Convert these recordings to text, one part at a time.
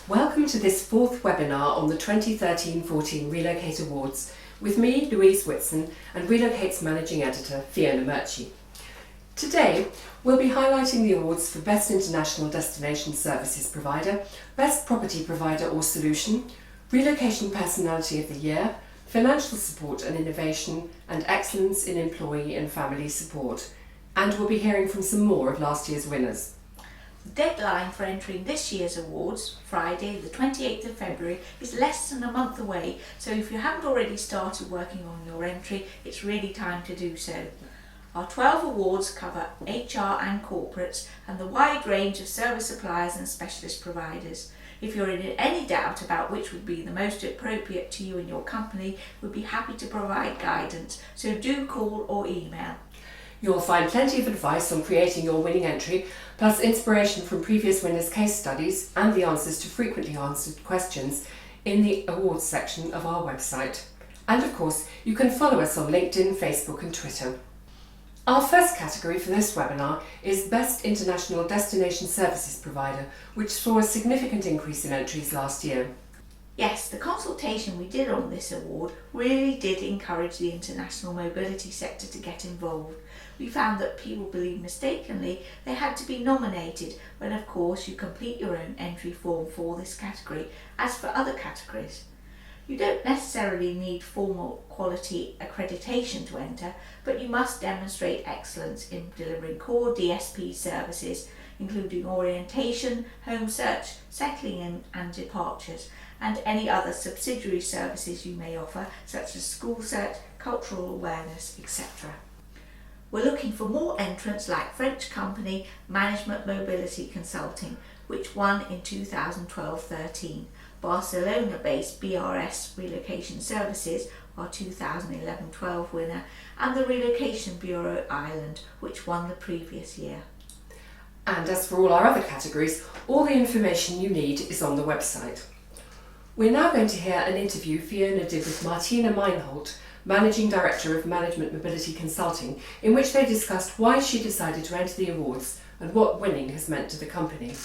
Welcome to this fourth webinar on the 2013-14 Relocate Awards with me, Louise Whitson, and Relocate's Managing Editor, Fiona Murchie. Today, we'll be highlighting the awards for Best International Destination Services Provider, Best Property Provider or Solution, Relocation Personality of the Year, Financial Support and Innovation, and Excellence in Employee and Family Support. And we'll be hearing from some more of last year's winners. The deadline for entering this year's awards, Friday the 28th of February, is less than a month away, so if you haven't already started working on your entry, it's really time to do so. Our 12 awards cover HR and corporates and the wide range of service suppliers and specialist providers. If you're in any doubt about which would be the most appropriate to you and your company, we'd be happy to provide guidance, so do call or email. You'll find plenty of advice on creating your winning entry, plus inspiration from previous winners' case studies and the answers to frequently answered questions in the awards section of our website. And of course, you can follow us on LinkedIn, Facebook and Twitter. Our first category for this webinar is Best International Destination Services Provider, which saw a significant increase in entries last year. Yes, the consultation we did on this award really did encourage the international mobility sector to get involved. We found that people believed mistakenly they had to be nominated when of course you complete your own entry form for this category, as for other categories. You don't necessarily need formal quality accreditation to enter, but you must demonstrate excellence in delivering core DSP services, including orientation, home search, settling in and departures, and any other subsidiary services you may offer, such as school search, cultural awareness, etc. We're looking for more entrants like French company Management Mobility Consulting, which won in 2012-13, Barcelona-based BRS Relocation Services, our 2011-12 winner, and the Relocation Bureau Ireland, which won the previous year. And as for all our other categories, all the information you need is on the website. We're now going to hear an interview Fiona did with Martina Meinholt, Managing Director of Management Mobility Consulting, in which they discussed why she decided to enter the awards and what winning has meant to the company.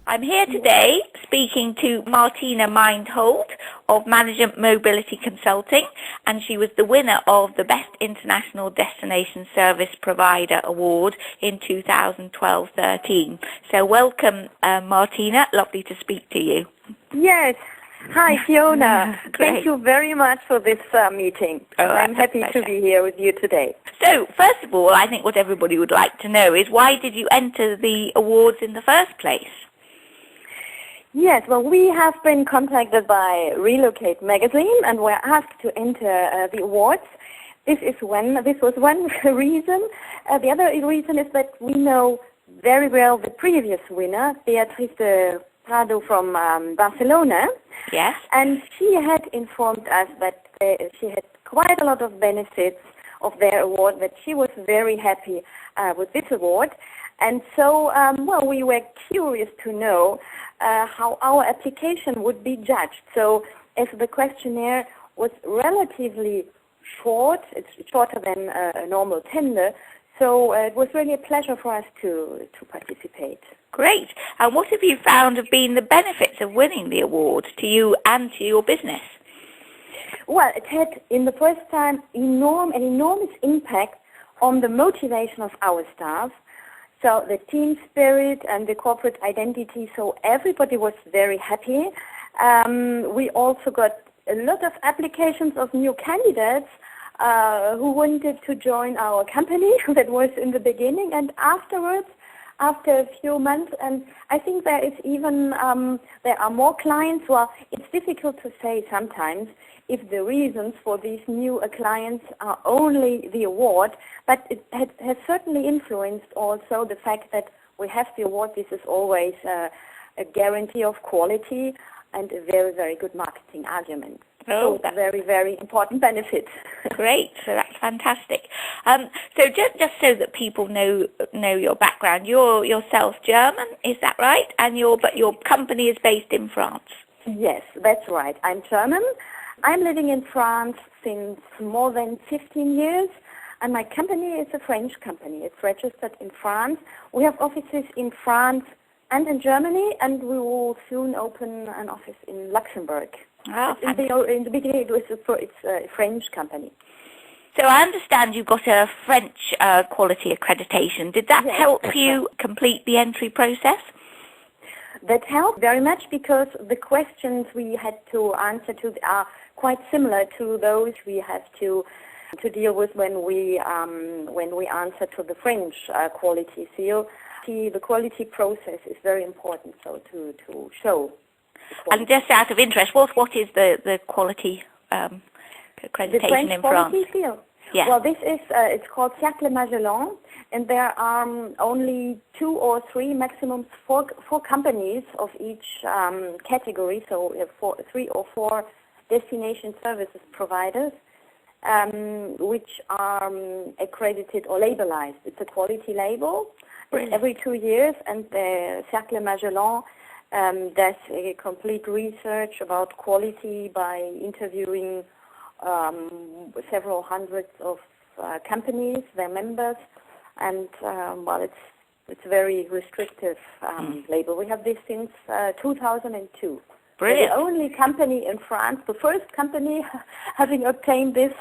I'm here today speaking to Martina Meinholt of Management Mobility Consulting, and she was the winner of the Best International Destination Service Provider Award in 2012-13. So welcome, Martina. Lovely to speak to you. Yes. Hi, Fiona. Great. Thank you very much for this meeting. Oh, I'm happy to be here with you today. So, first of all, I think what everybody would like to know is why did you enter the awards in the first place? Yes, well, we have been contacted by Relocate magazine and were asked to enter the awards. This was one reason. The other reason is that we know very well the previous winner, Beatrice de Prado from Barcelona. Yes. And she had informed us that she had quite a lot of benefits of their award, that she was very happy with this award. And so, we were curious to know how our application would be judged. So, as the questionnaire was relatively short, it's shorter than a normal tender, so it was really a pleasure for us to participate. Great. And what have you found have been the benefits of winning the award to you and to your business? Well, it had, in the first time, an enormous impact on the motivation of our staff. So the team spirit and the corporate identity, so everybody was very happy. We also got a lot of applications of new candidates who wanted to join our company. That was in the beginning, and afterwards, after a few months, and I think there is even there are more clients. Well, it's difficult to say sometimes if the reasons for these new clients are only the award, but it has certainly influenced also the fact that we have the award. This is always a guarantee of quality and a very, very good marketing argument. Oh, so very, very important benefit. Great, so that's fantastic. So just so that people know your background, you're yourself German, is that right? And but your company is based in France. Yes, that's right. I'm German. I'm living in France since more than 15 years, and my company is a French company. It's registered in France. We have offices in France, and in Germany, and we will soon open an office in Luxembourg. Oh, in the beginning, it's a French company. So I understand you've got a French quality accreditation. Did that help you complete the entry process? That helped very much because the questions we had to answer to are quite similar to those we have to deal with when we answer to the French quality seal. The quality process is very important, so to show. And just out of interest, what is the quality accreditation in France? Quality seal. Yeah. Well, this is it's called Cercle Magellan, and there are only 2 or 3, maximum 4 companies of each category. So we have 3 or 4 destination services providers, which are accredited or labelized. It's a quality label. It's every 2 years, and the Cercle Magellan does a complete research about quality by interviewing several hundreds of companies, their members, and it's a very restrictive label. We have this since 2002. Brilliant. We're the only company in France, the first company having obtained this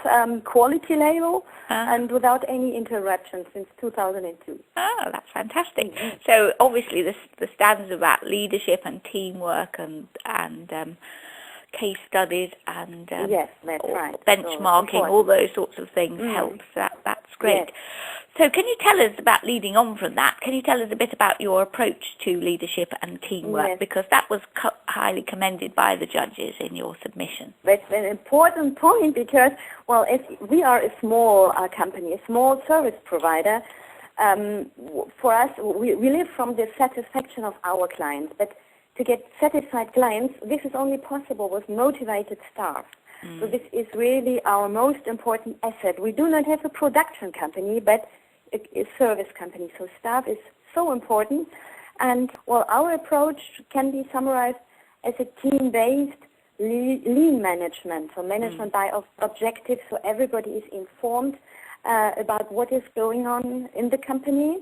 quality label and without any interruption since 2002. Oh, that's fantastic. So obviously the standards about leadership and teamwork and case studies and yes, that's right. benchmarking, all those sorts of things helps. That's great. Yes. So can you tell us about leading on from that? Can you tell us a bit about your approach to leadership and teamwork? Yes. Because that was highly commended by the judges in your submission. That's an important point because, well, if we are a small company, a small service provider, for us, we live from the satisfaction of our clients. But to get satisfied clients, this is only possible with motivated staff. So this is really our most important asset. We do not have a production company, but a service company. So staff is so important. And, well, our approach can be summarized as a team-based lean management, so management by objectives, so everybody is informed about what is going on in the company.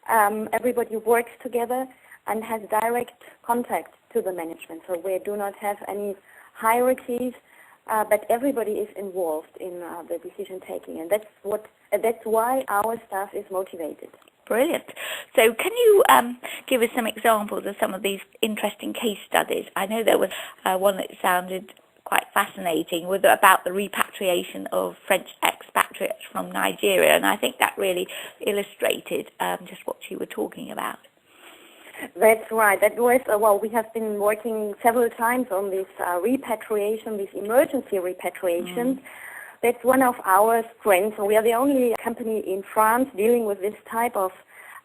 Everybody works together and has direct contact to the management. So we do not have any hierarchies, but everybody is involved in the decision taking, and that's why our staff is motivated. Brilliant. So can you give us some examples of some of these interesting case studies? I know there was one that sounded quite fascinating about the repatriation of French expatriates from Nigeria, and I think that really illustrated just what you were talking about. That's right. That was, well, we have been working several times on this repatriation, this emergency repatriations. That's one of our strengths. We are the only company in France dealing with this type of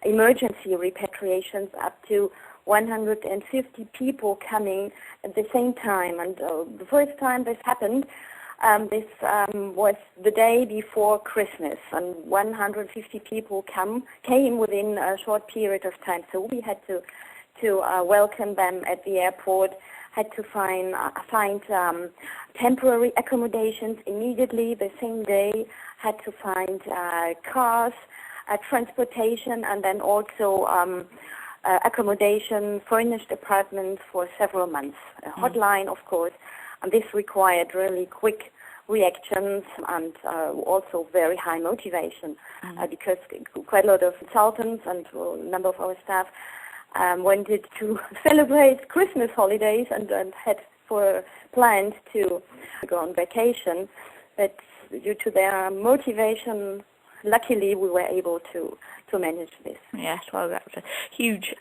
emergency repatriations, up to 150 people coming at the same time. And the first time this happened, this was the day before Christmas, and 150 people came within a short period of time. So we had to welcome them at the airport, had to find temporary accommodations immediately the same day, had to find cars, transportation, and then also accommodation, furnished apartments for several months. A hotline, of course, and this required really quick reactions and also very high motivation because quite a lot of consultants and a number of our staff wanted to celebrate Christmas holidays and had planned to go on vacation, but due to their motivation, luckily we were able to manage this. Yes, well, that was a huge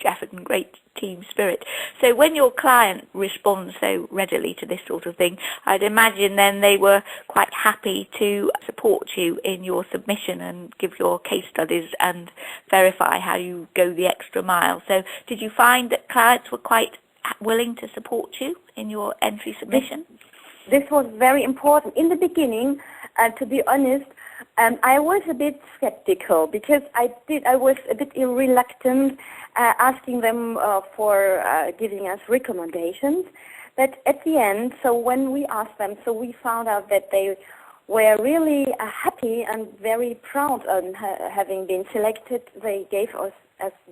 effort and great team spirit. So when your client responds so readily to this sort of thing, I'd imagine then they were quite happy to support you in your submission and give your case studies and verify how you go the extra mile. So did you find that clients were quite willing to support you in your entry submission? This was very important. In the beginning, to be honest, I was a bit skeptical because I was a bit reluctant asking them for giving us recommendations. But at the end, so when we asked them, so we found out that they were really happy and very proud of having been selected. They gave us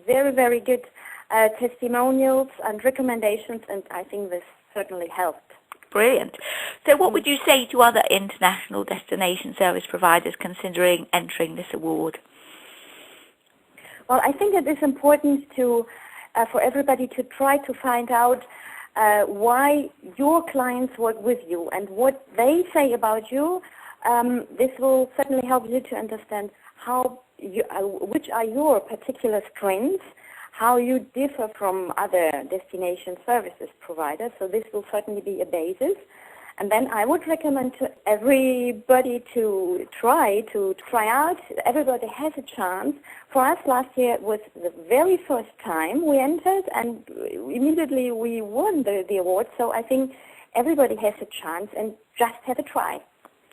very, very good testimonials and recommendations, and I think this certainly helped. Brilliant. So what would you say to other international destination service providers considering entering this award? Well, I think it is important to for everybody to try to find out why your clients work with you and what they say about you. This will certainly help you to understand how which are your particular strengths, how you differ from other destination services providers. So this will certainly be a basis. And then I would recommend to everybody to try out. Everybody has a chance. For us last year it was the very first time we entered, and immediately we won the award. So I think everybody has a chance, and just have a try.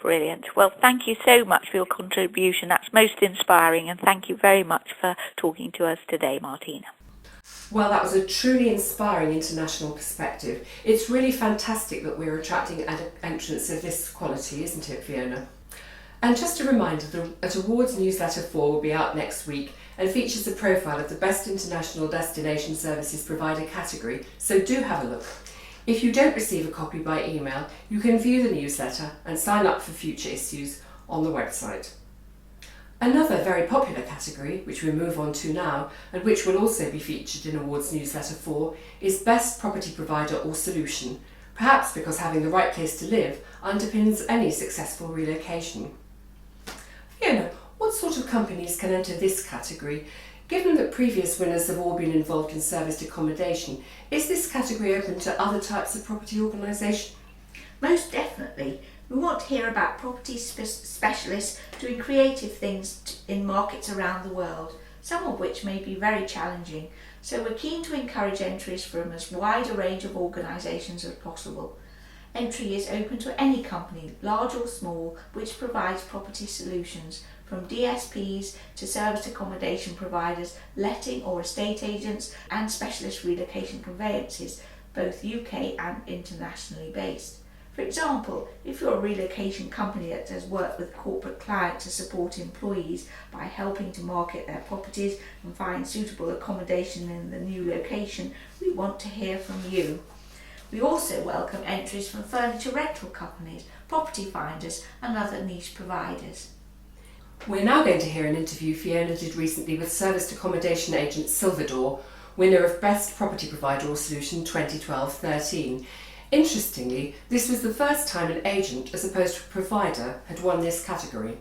Brilliant. Well, thank you so much for your contribution. That's most inspiring, and thank you very much for talking to us today, Martina. Well, that was a truly inspiring international perspective. It's really fantastic that we're attracting entrants of this quality, isn't it, Fiona? And just a reminder that Awards Newsletter 4 will be out next week and features a profile of the Best International Destination Services Provider category, so do have a look. If you don't receive a copy by email, you can view the newsletter and sign up for future issues on the website. Another very popular category, which we move on to now, and which will also be featured in Awards Newsletter 4, is Best Property Provider or Solution, perhaps because having the right place to live underpins any successful relocation. Fiona, what sort of companies can enter this category? Given that previous winners have all been involved in serviced accommodation, is this category open to other types of property organisation? Most definitely. We want to hear about property specialists doing creative things in markets around the world, some of which may be very challenging. So we're keen to encourage entries from as wide a range of organisations as possible. Entry is open to any company, large or small, which provides property solutions, from DSPs to serviced accommodation providers, letting or estate agents, and specialist relocation conveyances, both UK and internationally based. For example, if you're a relocation company that does work with corporate clients to support employees by helping to market their properties and find suitable accommodation in the new location, we want to hear from you. We also welcome entries from furniture rental companies, property finders and other niche providers. We're now going to hear an interview Fiona did recently with serviced accommodation agent Silverdor, winner of Best Property Provider or Solution 2012-13. Interestingly, this was the first time an agent, as opposed to a provider, had won this category.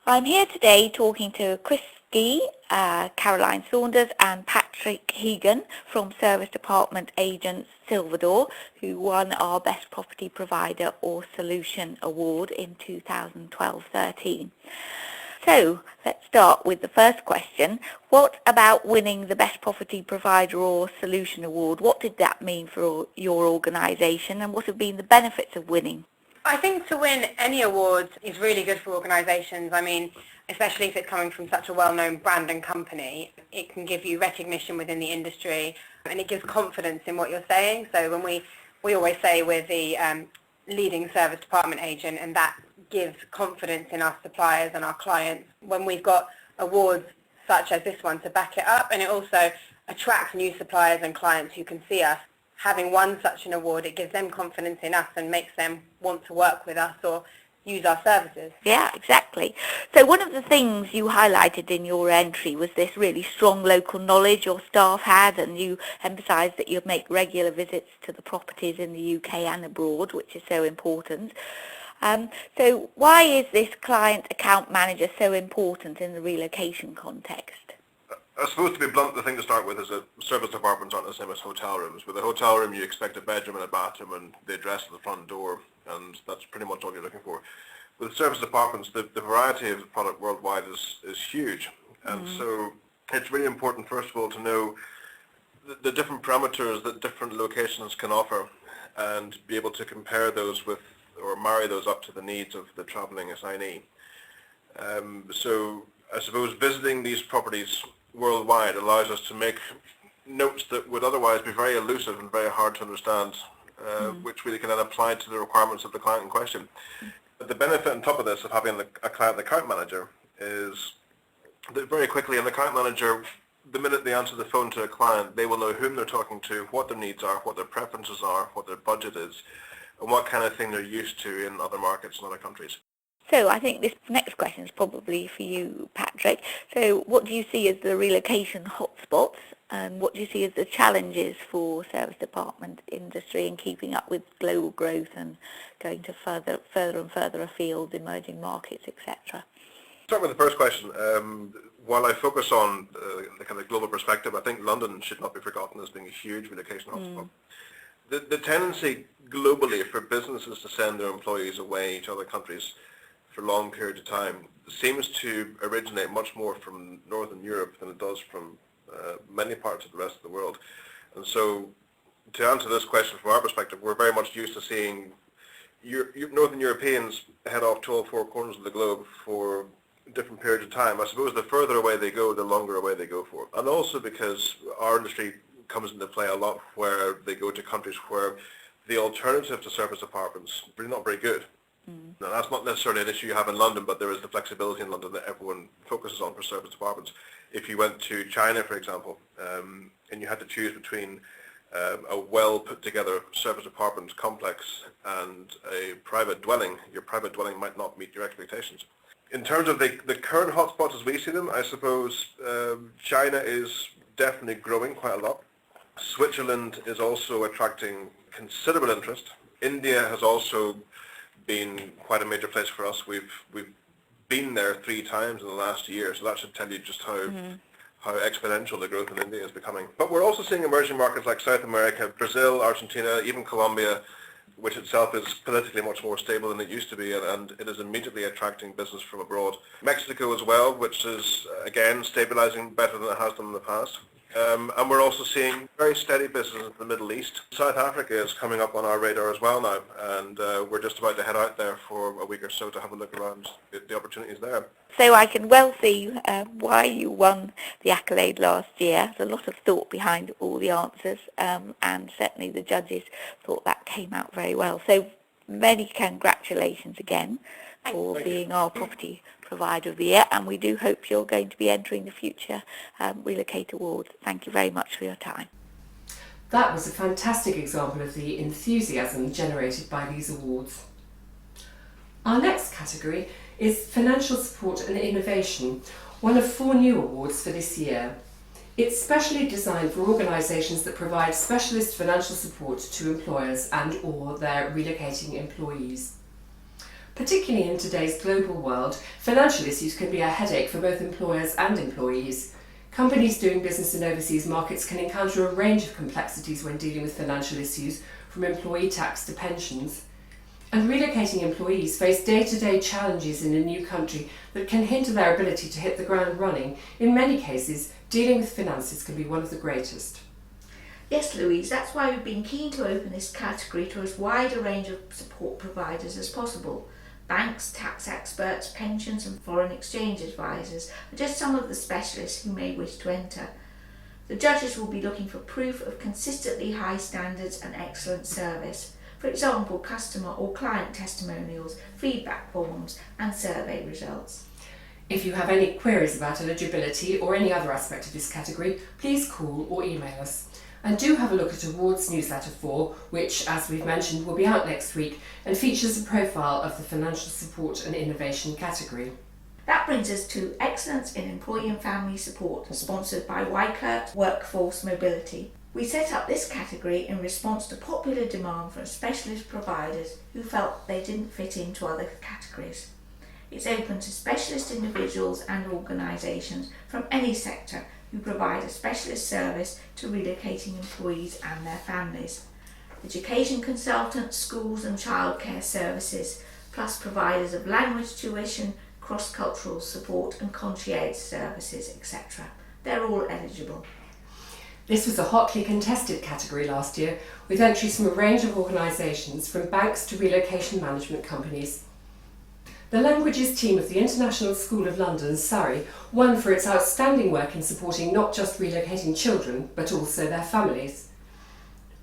I'm here today talking to Chris Gee, Caroline Saunders and Patrick Hegan from Service Department Agents Silverdor, who won our Best Property Provider or Solution Award in 2012-13. So, let's start with the first question. What about winning the Best Property Provider or Solution Award? What did that mean for your organisation, and what have been the benefits of winning? I think to win any awards is really good for organisations. I mean, especially if it's coming from such a well-known brand and company, it can give you recognition within the industry and it gives confidence in what you're saying. So when we always say we're the leading service department agent, and that gives confidence in our suppliers and our clients when we've got awards such as this one to back it up, and it also attracts new suppliers and clients who can see us. Having won such an award, it gives them confidence in us and makes them want to work with us or use our services. Yeah, exactly. So one of the things you highlighted in your entry was this really strong local knowledge your staff had, and you emphasised that you'd make regular visits to the properties in the UK and abroad, which is so important. So why is this client account manager so important in the relocation context? I suppose, to be blunt, the thing to start with is that service departments aren't the same as hotel rooms. With a hotel room, you expect a bedroom and a bathroom and the address at the front door, and that's pretty much all you're looking for. With service departments, the variety of the product worldwide is huge, and so it's really important, first of all, to know the different parameters that different locations can offer and be able to compare those with, or marry those up to the needs of the travelling assignee. So I suppose visiting these properties worldwide allows us to make notes that would otherwise be very elusive and very hard to understand, which we can then apply to the requirements of the client in question. But the benefit on top of this of having a client account manager is that very quickly an account manager the minute they answer the phone to a client, they will know whom they're talking to, what their needs are, what their preferences are, what their budget is, and what kind of thing they're used to in other markets and other countries. So I think this next question is probably for you, Patrick. So what do you see as the relocation hotspots, and what do you see as the challenges for service department industry in keeping up with global growth and going to further and further afield, emerging markets, etc.? Start with the first question. While I focus on the kind of global perspective, I think London should not be forgotten as being a huge relocation hotspot. The tendency globally for businesses to send their employees away to other countries for long periods of time seems to originate much more from Northern Europe than it does from many parts of the rest of the world. And so to answer this question from our perspective, we're very much used to seeing Northern Europeans head off to all four corners of the globe for different periods of time. I suppose the further away they go, the longer away they go for. And also because our industry comes into play a lot where they go to countries where the alternative to service apartments are really not very good. Now, that's not necessarily an issue you have in London, but there is the flexibility in London that everyone focuses on for service apartments. If you went to China, for example, and you had to choose between a well put together service apartment complex and a private dwelling, your private dwelling might not meet your expectations. In terms of the current hotspots as we see them, I suppose China is definitely growing quite a lot. Switzerland is also attracting considerable interest. India has also been quite a major place for us. We've been there 3 times in the last year, so that should tell you just how exponential the growth in India is becoming. But we're also seeing emerging markets like South America, Brazil, Argentina, even Colombia, which itself is politically much more stable than it used to be, and it is immediately attracting business from abroad. Mexico as well, which is again stabilizing better than it has done in the past. And we're also seeing very steady business in the Middle East. South Africa is coming up on our radar as well now, and we're just about to head out there for a week or so to have a look around the opportunities there. So I can well see why you won the accolade last year. There's a lot of thought behind all the answers, and certainly the judges thought that came out very well. So many congratulations again for being our property provider of the year, and we do hope you're going to be entering the future Relocate Awards. Thank you very much for your time. That was a fantastic example of the enthusiasm generated by these awards. Our next category is Financial Support and Innovation, one of 4 new awards for this year. It's specially designed for organisations that provide specialist financial support to employers and or their relocating employees. Particularly in today's global world, financial issues can be a headache for both employers and employees. Companies doing business in overseas markets can encounter a range of complexities when dealing with financial issues, from employee tax to pensions. And relocating employees face day-to-day challenges in a new country that can hinder their ability to hit the ground running. In many cases, dealing with finances can be one of the greatest. Yes, Louise, that's why we've been keen to open this category to as wide a range of support providers as possible. Banks, tax experts, pensions and foreign exchange advisors are just some of the specialists who may wish to enter. The judges will be looking for proof of consistently high standards and excellent service. For example, customer or client testimonials, feedback forms and survey results. If you have any queries about eligibility or any other aspect of this category, please call or email us. And do have a look at Awards Newsletter 4, which, as we've mentioned, will be out next week and features a profile of the Financial Support and Innovation category. That brings us to Excellence in Employee and Family Support, sponsored by Wykert Workforce Mobility. We set up this category in response to popular demand from specialist providers who felt they didn't fit into other categories. It's open to specialist individuals and organisations from any sector who provide a specialist service to relocating employees and their families. Education consultants, schools and childcare services, plus providers of language tuition, cross-cultural support and concierge services, etc. They're all eligible. This was a hotly contested category last year, with entries from a range of organisations, from banks to relocation management companies. The Languages team of the International School of London, Surrey, won for its outstanding work in supporting not just relocating children, but also their families.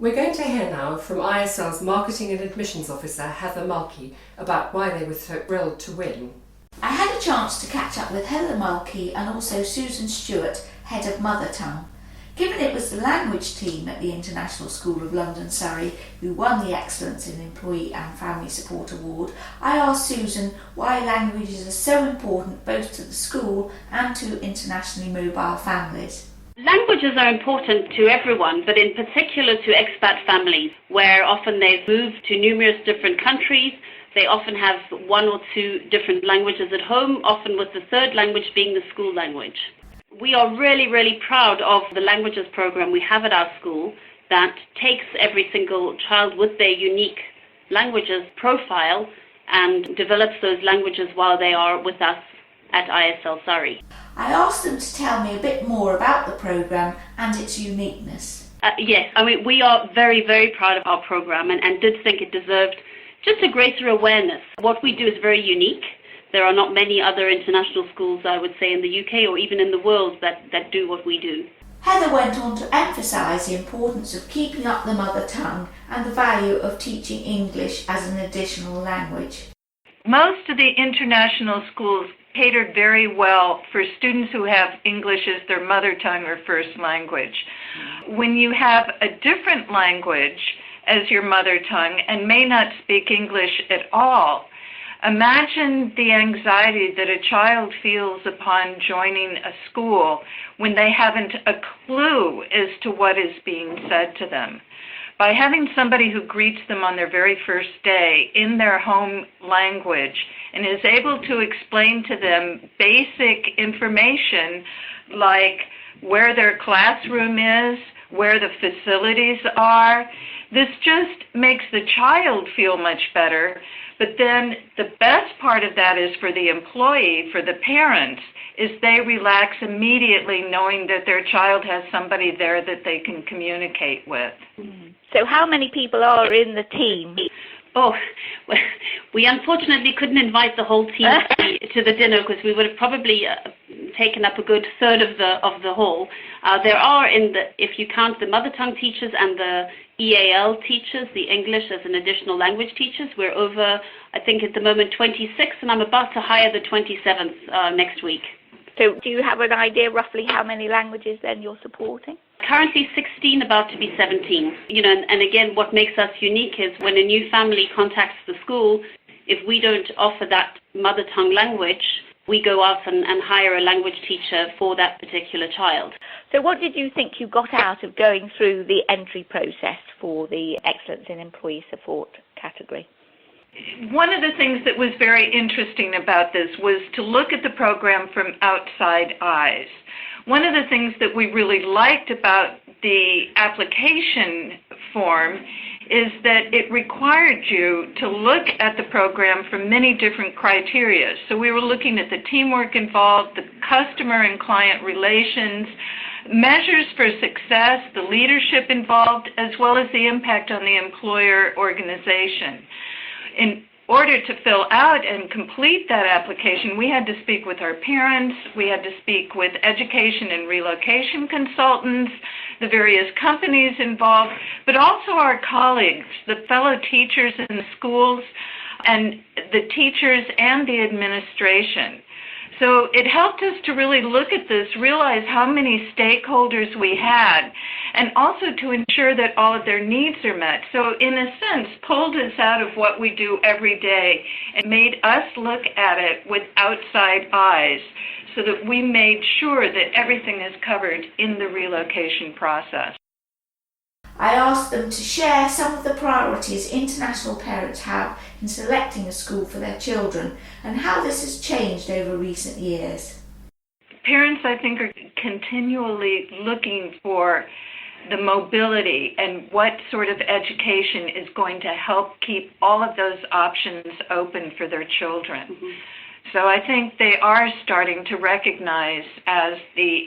We're going to hear now from ISL's Marketing and Admissions Officer, Heather Mulkey, about why they were so thrilled to win. I had a chance to catch up with Heather Mulkey and also Susan Stewart, Head of Mother Tongue. Given it was the language team at the International School of London, Surrey, who won the Excellence in Employee and Family Support Award, I asked Susan why languages are so important both to the school and to internationally mobile families. Languages are important to everyone, but in particular to expat families, where often they've moved to numerous different countries. They often have one or two different languages at home, often with the third language being the school language. We are really, really proud of the languages program we have at our school that takes every single child with their unique languages profile and develops those languages while they are with us at ISL Surrey. I asked them to tell me a bit more about the program and its uniqueness. Yes, I mean, we are very, very proud of our program and did think it deserved just a greater awareness. What we do is very unique. There are not many other international schools, I would say, in the UK or even in the world that do what we do. Heather went on to emphasise the importance of keeping up the mother tongue and the value of teaching English as an additional language. Most of the international schools cater very well for students who have English as their mother tongue or first language. When you have a different language as your mother tongue and may not speak English at all, imagine the anxiety that a child feels upon joining a school when they haven't a clue as to what is being said to them. By having somebody who greets them on their very first day in their home language and is able to explain to them basic information like where their classroom is, where the facilities are, this just makes the child feel much better. But then the best part of that is for the employee, for the parents, is they relax immediately knowing that their child has somebody there that they can communicate with. So how many people are in the team? Oh, well, we unfortunately couldn't invite the whole team to the dinner because we would have probably taken up a good third of the hall. There are, if you count the mother tongue teachers and the EAL teachers, the English as an additional language teachers, we're over, I think at the moment, 26, and I'm about to hire the 27th next week. So do you have an idea roughly how many languages then you're supporting? Currently 16, about to be 17. And again, what makes us unique is when a new family contacts the school, if we don't offer that mother tongue language, we go out and hire a language teacher for that particular child. So what did you think you got out of going through the entry process for the Excellence in Employee Support category? One of the things that was very interesting about this was to look at the program from outside eyes. One of the things that we really liked about the application form is that it required you to look at the program from many different criteria. So we were looking at the teamwork involved, the customer and client relations, measures for success, the leadership involved, as well as the impact on the employer organization. In order to fill out and complete that application, we had to speak with our parents, we had to speak with education and relocation consultants, the various companies involved, but also our colleagues, the fellow teachers in the schools, and the teachers and the administration. So it helped us to really look at this, realize how many stakeholders we had, and also to ensure that all of their needs are met. So in a sense, pulled us out of what we do every day and made us look at it with outside eyes so that we made sure that everything is covered in the relocation process. I asked them to share some of the priorities international parents have in selecting a school for their children and how this has changed over recent years. Parents, I think, are continually looking for the mobility and what sort of education is going to help keep all of those options open for their children. Mm-hmm. So I think they are starting to recognize, as the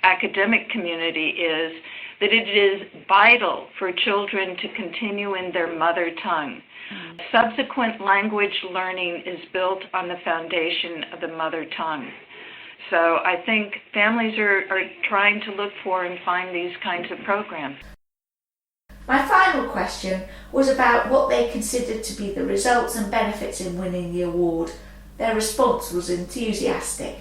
academic community is, that it is vital for children to continue in their mother tongue. Mm-hmm. Subsequent language learning is built on the foundation of the mother tongue. So I think families are trying to look for and find these kinds of programs. My final question was about what they considered to be the results and benefits in winning the award. Their response was enthusiastic.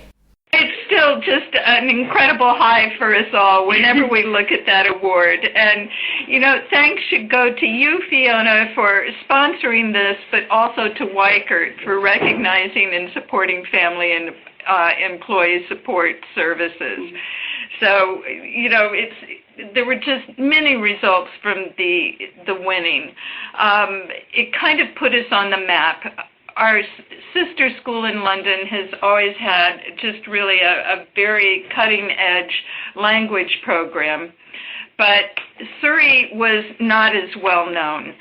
It's still just an incredible high for us all whenever we look at that award. And, you know, thanks should go to you, Fiona, for sponsoring this, but also to Weikert for recognizing and supporting family and employee support services. So, you know, there were just many results from the winning. It kind of put us on the map. Our sister school in London has always had just really a very cutting-edge language program, but Surrey was not as well known.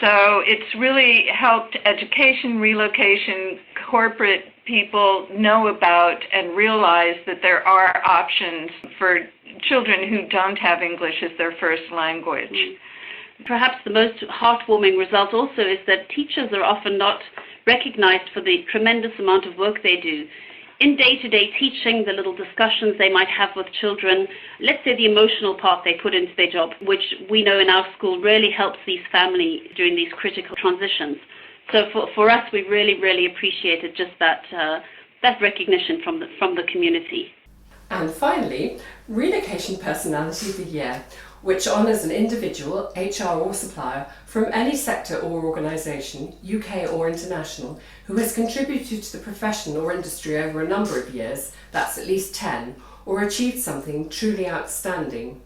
So it's really helped education, relocation, corporate people know about and realize that there are options for children who don't have English as their first language. Perhaps the most heartwarming result also is that teachers are often not recognized for the tremendous amount of work they do. In day-to-day teaching, the little discussions they might have with children, let's say the emotional part they put into their job, which we know in our school really helps these families during these critical transitions. So for us, we really, really appreciated just that recognition from the community. And finally, Relocation Personality of the Year, which honours an individual, HR or supplier from any sector or organisation, UK or international, who has contributed to the profession or industry over a number of years, that's at least 10, or achieved something truly outstanding.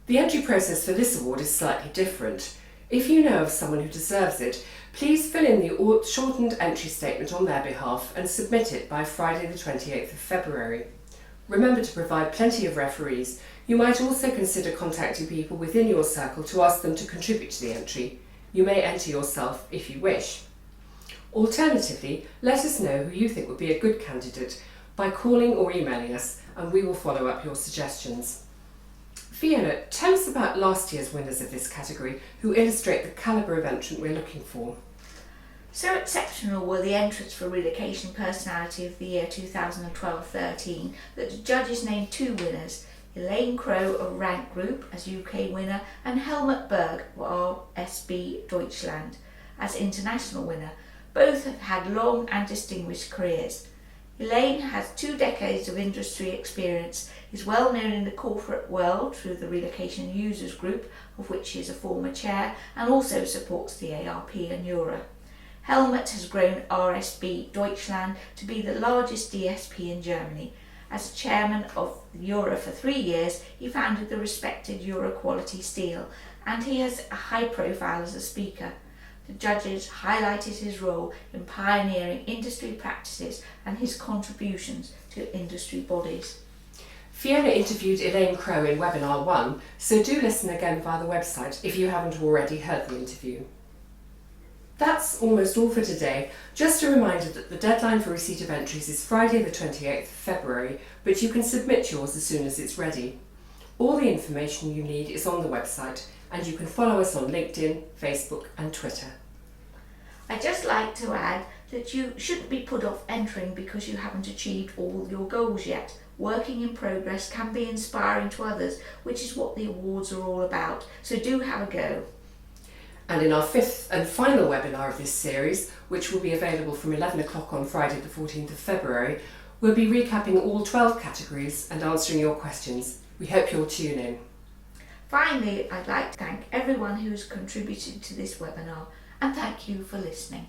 The entry process for this award is slightly different. If you know of someone who deserves it, please fill in the shortened entry statement on their behalf and submit it by Friday the 28th of February. Remember to provide plenty of referees. You might also consider contacting people within your circle to ask them to contribute to the entry. You may enter yourself if you wish. Alternatively, let us know who you think would be a good candidate by calling or emailing us, and we will follow up your suggestions. Fiona, tell us about last year's winners of this category who illustrate the calibre of entrant we're looking for. So exceptional were the entrants for Relocation Personality of the Year 2012-13 that the judges named two winners, Elaine Crowe of Rank Group as UK winner and Helmut Berg of RSB Deutschland as international winner. Both have had long and distinguished careers. Elaine has 2 decades of industry experience, is well known in the corporate world through the Relocation Users Group, of which she is a former chair, and also supports the ARP and Euro. Helmut has grown RSB Deutschland to be the largest DSP in Germany. As chairman of Euro for 3 years, he founded the respected Euro Quality Steel, and he has a high profile as a speaker. The judges highlighted his role in pioneering industry practices and his contributions to industry bodies. Fiona interviewed Elaine Crowe in Webinar 1, so do listen again via the website if you haven't already heard the interview. That's almost all for today. Just a reminder that the deadline for receipt of entries is Friday the 28th of February, but you can submit yours as soon as it's ready. All the information you need is on the website, and you can follow us on LinkedIn, Facebook and Twitter. I'd just like to add that you shouldn't be put off entering because you haven't achieved all your goals yet. Working in progress can be inspiring to others, which is what the awards are all about, so do have a go. And in our 5th and final webinar of this series, which will be available from 11 o'clock on Friday the 14th of February, we'll be recapping all 12 categories and answering your questions. We hope you'll tune in. Finally, I'd like to thank everyone who has contributed to this webinar, and thank you for listening.